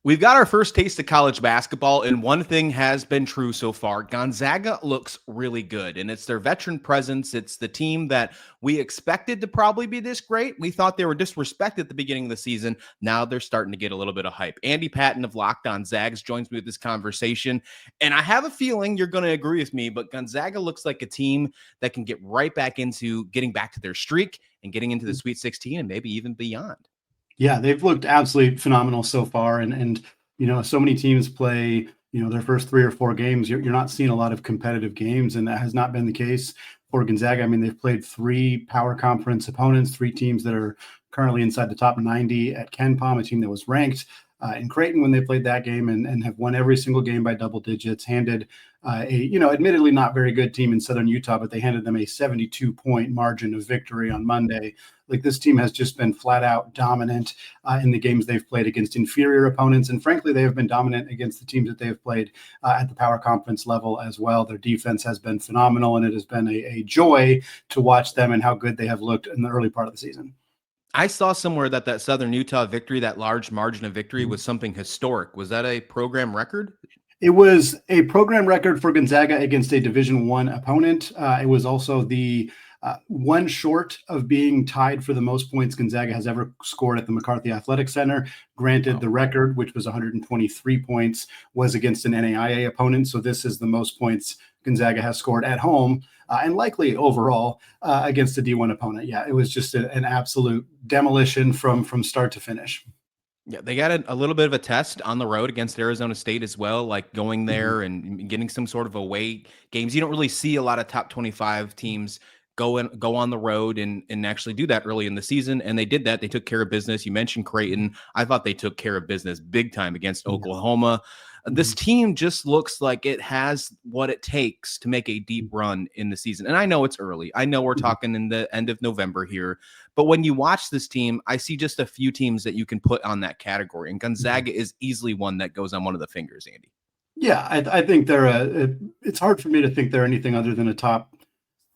We've got our first taste of college basketball, and one thing has been true so far. Gonzaga looks really good, and it's their veteran presence. It's the team that we expected to probably be this great. We thought they were disrespected at the beginning of the season. Now they're starting to get a little bit of hype. Andy Patton of Locked On Zags joins me with this conversation, and I have a feeling you're going to agree with me, but Gonzaga looks like a team that can get right back into getting back to their streak and getting into the Sweet 16 and maybe even beyond. Yeah, they've looked absolutely phenomenal so far, and so many teams play their first 3 or 4 games. You're not seeing a lot of competitive games, and that has not been the case for Gonzaga. I mean, they've played 3 power conference opponents, 3 teams that are currently inside the top 90 at KenPom, a team that was ranked in Creighton when they played that game, and have won every single game by double digits. Handed admittedly not very good team in Southern Utah, but they handed them a 72-point margin of victory on Monday. Like, this team has just been flat out dominant in the games they've played against inferior opponents. And frankly, they have been dominant against the teams that they have played at the power conference level as well. Their defense has been phenomenal, and it has been a joy to watch them and how good they have looked in the early part of the season. I saw somewhere that Southern Utah victory, that large margin of victory, was something historic. Was that a program record? It was a program record for Gonzaga against a Division I opponent. It was also the one short of being tied for the most points Gonzaga has ever scored at the McCarthy Athletic Center. Granted, the record, which was 123 points, was against an NAIA opponent. So this is the most points Gonzaga has scored at home and likely overall against a D1 opponent. Yeah, it was just an absolute demolition from start to finish. Yeah, they got a little bit of a test on the road against Arizona State as well, like going there and getting some sort of away games. You don't really see a lot of top 25 teams go on the road and actually do that early in the season. And they did that. They took care of business. You mentioned Creighton. I thought they took care of business big time against Oklahoma. This team just looks like it has what it takes to make a deep run in the season. And I know it's early. I know we're talking in the end of November here. But when you watch this team, I see just a few teams that you can put on that category. And Gonzaga is easily one that goes on one of the fingers, Andy. Yeah, I think it's hard for me to think they're anything other than a top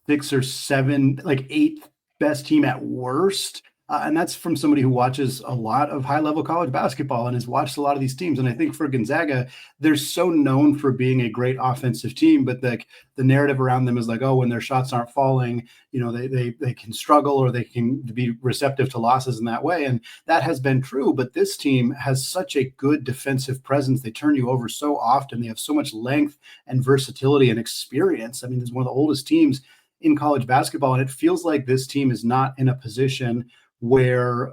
6 or 7, like 8th best team at worst. And that's from somebody who watches a lot of high-level college basketball and has watched a lot of these teams. And I think for Gonzaga, they're so known for being a great offensive team, but the narrative around them is like, oh, when their shots aren't falling, they can struggle, or they can be receptive to losses in that way. And that has been true. But this team has such a good defensive presence. They turn you over so often. They have so much length and versatility and experience. I mean, it's one of the oldest teams in college basketball, and it feels like this team is not in a position where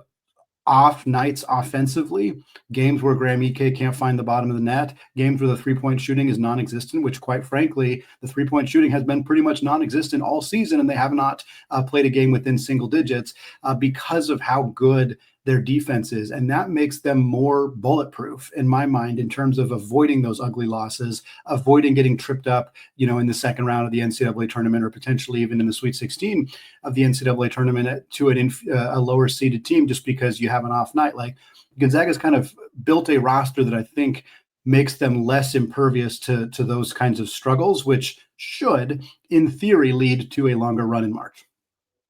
off nights offensively, games where Graham Ike can't find the bottom of the net, games where the three-point shooting is non-existent, which quite frankly, the three-point shooting has been pretty much non-existent all season, and they have not played a game within single digits because of how good their defense is. And that makes them more bulletproof in my mind in terms of avoiding those ugly losses, avoiding getting tripped up, in the second round of the NCAA tournament, or potentially even in the Sweet 16 of the NCAA tournament to a lower seeded team just because you have an off night. Like, Gonzaga's kind of built a roster that I think makes them less impervious to those kinds of struggles, which should, in theory, lead to a longer run in March.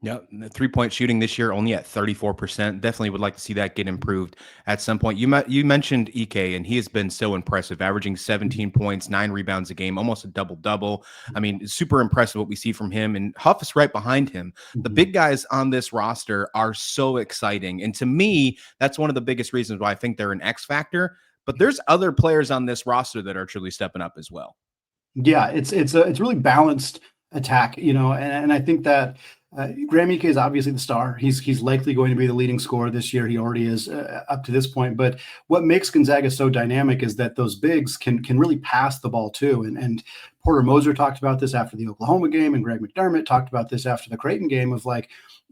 Yeah, the three-point shooting this year only at 34%. Definitely would like to see that get improved at some point. You mentioned Ike, and he has been so impressive, averaging 17 points, 9 rebounds a game, almost a double-double. I mean, super impressive what we see from him, and Huff is right behind him. The big guys on this roster are so exciting, and to me, that's one of the biggest reasons why I think they're an X factor. But there's other players on this roster that are truly stepping up as well. Yeah, it's really balanced attack, and I think that Graham Ike is obviously the star. He's likely going to be the leading scorer this year. He already is up to this point. But what makes Gonzaga so dynamic is that those bigs can really pass the ball too. And Porter Moser talked about this after the Oklahoma game, and Greg McDermott talked about this after the Creighton game of like,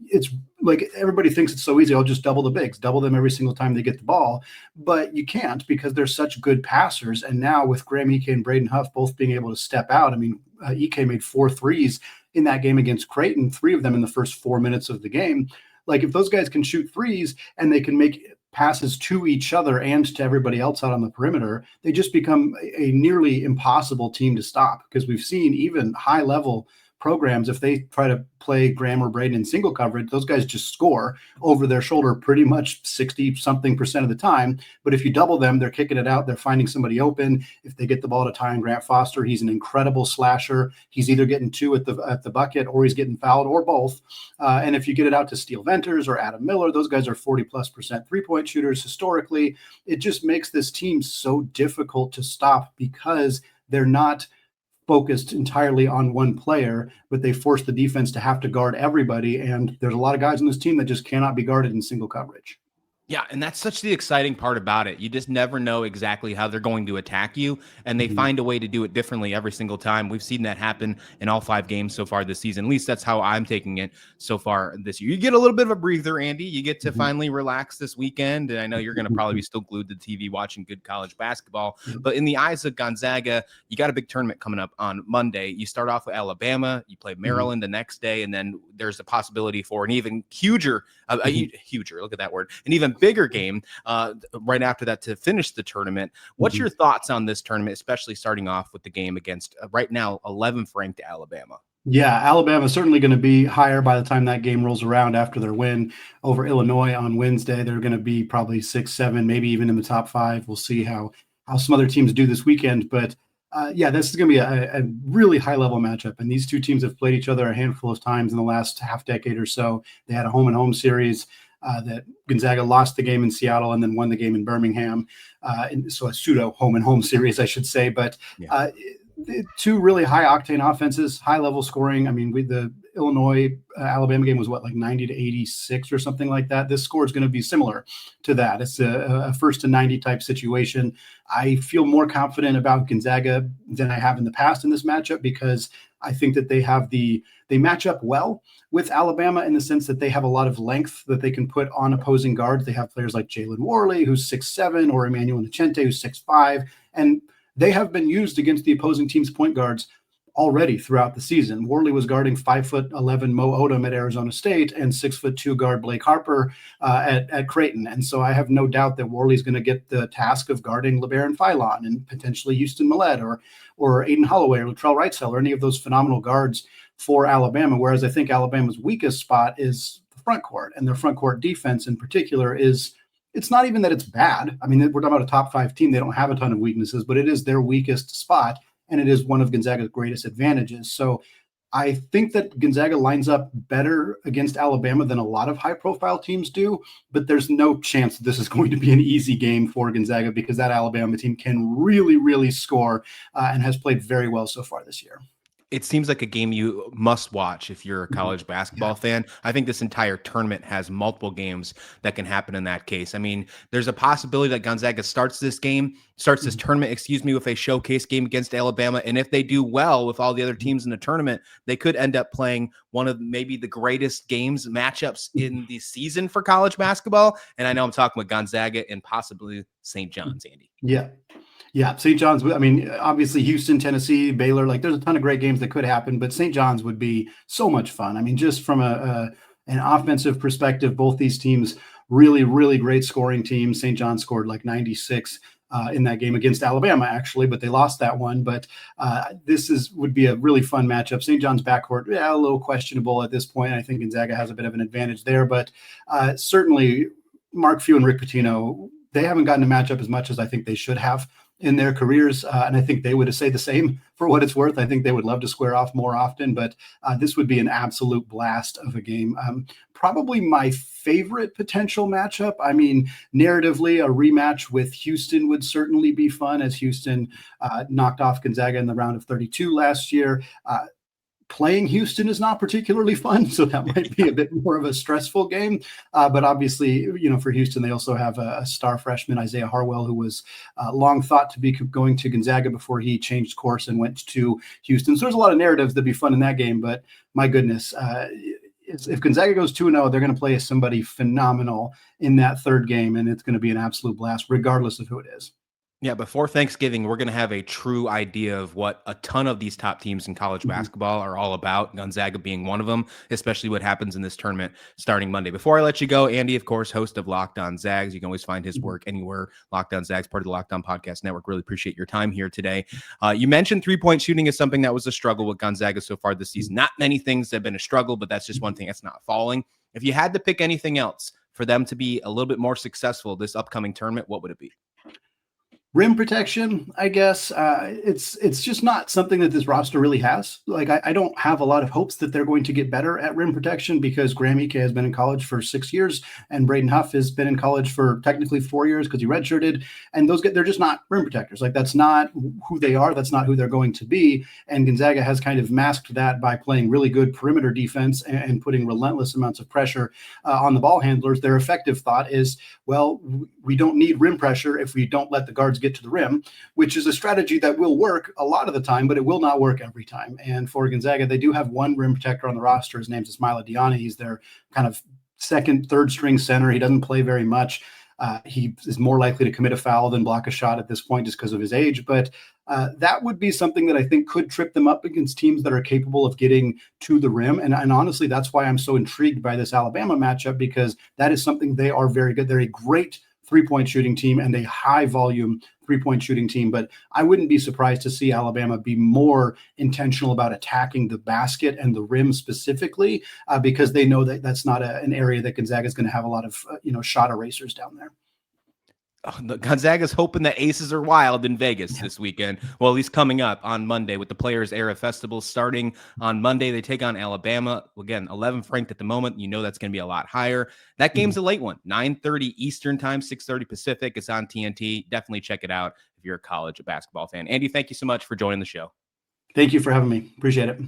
it's like everybody thinks it's so easy. I'll just double the bigs, double them every single time they get the ball. But you can't, because they're such good passers. And now with Graham Ike and Braden Huff both being able to step out, I mean, Ike made 4 threes in that game against Creighton, 3 of them in the first 4 minutes of the game. Like, if those guys can shoot threes and they can make passes to each other and to everybody else out on the perimeter, they just become a nearly impossible team to stop, because we've seen even high-level programs, if they try to play Graham or Braden in single coverage, those guys just score over their shoulder pretty much 60-something% of the time. But if you double them, they're kicking it out. They're finding somebody open. If they get the ball to Ty and Grant Foster, he's an incredible slasher. He's either getting two at the bucket or he's getting fouled or both. And if you get it out to Steel Venters or Adam Miller, those guys are 40+% three-point shooters historically. It just makes this team so difficult to stop because they're not focused entirely on one player, but they force the defense to have to guard everybody. And there's a lot of guys on this team that just cannot be guarded in single coverage. Yeah, and that's such the exciting part about it. You just never know exactly how they're going to attack you, and they find a way to do it differently every single time. We've seen that happen in all 5 games so far this season. At least that's how I'm taking it so far this year. You get a little bit of a breather, Andy. You get to finally relax this weekend, and I know you're going to probably be still glued to the TV watching good college basketball. But in the eyes of Gonzaga, you got a big tournament coming up on Monday. You start off with Alabama, you play Maryland the next day, and then there's a possibility for an even huger, look at that word, an even bigger game right after that to finish the tournament. What's your thoughts on this tournament, especially starting off with the game against right now 11th ranked Alabama? Yeah, Alabama's certainly going to be higher by the time that game rolls around after their win over Illinois on Wednesday. They're going to be probably 6, 7, maybe even in the top 5. We'll see how some other teams do this weekend. But yeah, this is going to be a really high-level matchup. And these two teams have played each other a handful of times in the last half decade or so. They had a home-and-home series that Gonzaga lost the game in Seattle and then won the game in Birmingham. So a pseudo home-and-home series, I should say. But two really high-octane offenses, high-level scoring. I mean, the Illinois-Alabama game was, 90-86 or something like that? This score is going to be similar to that. It's a first-to-90 type situation. I feel more confident about Gonzaga than I have in the past in this matchup because I think that they match up well with Alabama in the sense that they have a lot of length that they can put on opposing guards. They have players like Jalen Worley, who's 6'7", or Emmanuel Nicente, who's 6'5", and they have been used against the opposing team's point guards already throughout the season. Worley was guarding 5'11" Mo Odom at Arizona State and 6'2" guard Blake Harper at Creighton. And so I have no doubt that Worley's going to get the task of guarding LeBaron Philon and potentially Houston Millett or Aiden Holloway or Latrell Wrightsell or any of those phenomenal guards for Alabama. Whereas I think Alabama's weakest spot is the front court, and their front court defense in particular it's not even that it's bad. I mean, we're talking about a top 5 team. They don't have a ton of weaknesses, but it is their weakest spot. And it is one of Gonzaga's greatest advantages. So I think that Gonzaga lines up better against Alabama than a lot of high-profile teams do, but there's no chance that this is going to be an easy game for Gonzaga because that Alabama team can really, really score and has played very well so far this year. It seems like a game you must watch if you're a college basketball fan. I think this entire tournament has multiple games that can happen in that case. I mean, there's a possibility that Gonzaga starts this tournament, with a showcase game against Alabama. And if they do well with all the other teams in the tournament, they could end up playing one of maybe the greatest matchups in the season for college basketball. And I know I'm talking with Gonzaga and possibly St. John's, Andy. Yeah, St. John's, I mean, obviously Houston, Tennessee, Baylor, there's a ton of great games that could happen, but St. John's would be so much fun. I mean, just from an offensive perspective, both these teams, really, really great scoring teams. St. John's scored 96 in that game against Alabama, actually, but they lost that one. But would be a really fun matchup. St. John's backcourt, a little questionable at this point. I think Gonzaga has a bit of an advantage there, but certainly Mark Few and Rick Pitino, they haven't gotten a matchup as much as I think they should have in their careers. And I think they would say the same for what it's worth. I think they would love to square off more often, but this would be an absolute blast of a game. Probably my favorite potential matchup. I mean, narratively, a rematch with Houston would certainly be fun, as Houston knocked off Gonzaga in the round of 32 last year. Playing Houston is not particularly fun, so that might be a bit more of a stressful game. But obviously, for Houston, they also have a star freshman, Isaiah Harwell, who was long thought to be going to Gonzaga before he changed course and went to Houston. So there's a lot of narratives that'd be fun in that game. But my goodness, if Gonzaga goes 2-0, they're going to play somebody phenomenal in that third game, and it's going to be an absolute blast, regardless of who it is. Yeah, before Thanksgiving, we're going to have a true idea of what a ton of these top teams in college basketball are all about, Gonzaga being one of them, especially what happens in this tournament starting Monday. Before I let you go, Andy, of course, host of Locked On Zags. You can always find his work anywhere. Locked On Zags, part of the Locked On Podcast Network. Really appreciate your time here today. You mentioned three-point shooting is something that was a struggle with Gonzaga so far this season. Not many things have been a struggle, but that's just one thing that's not falling. If you had to pick anything else for them to be a little bit more successful this upcoming tournament, what would it be? Rim protection, I guess. It's just not something that this roster really has. Like, I don't have a lot of hopes that they're going to get better at rim protection because Graham Ike has been in college for 6 years and Braden Huff has been in college for technically 4 years because he redshirted. And they're just not rim protectors. Like, that's not who they are. That's not who they're going to be. And Gonzaga has kind of masked that by playing really good perimeter defense and putting relentless amounts of pressure on the ball handlers. Their effective thought is, well, we don't need rim pressure if we don't let the guards get to the rim, which is a strategy that will work a lot of the time, but it will not work every time. And for Gonzaga, they do have one rim protector on the roster. His name's Ismaila Diani. He's their kind of second, third string center. He doesn't play very much. He is more likely to commit a foul than block a shot at this point just because of his age. But that would be something that I think could trip them up against teams that are capable of getting to the rim. And honestly, that's why I'm so intrigued by this Alabama matchup, because that is something they are very good. They're a great three-point shooting team and a high-volume three-point shooting team. But I wouldn't be surprised to see Alabama be more intentional about attacking the basket and the rim specifically because they know that that's not an area that Gonzaga is going to have a lot of shot erasers down there. Gonzaga's hoping the Aces are wild in Vegas this weekend. Well, at least coming up on Monday with the Players Era Festival starting on Monday. They take on Alabama. Again, 11th ranked at the moment. You know that's going to be a lot higher. That game's a late one, 9:30 Eastern time, 6:30 Pacific. It's on TNT. Definitely check it out if you're a college basketball fan. Andy, thank you so much for joining the show. Thank you for having me. Appreciate it.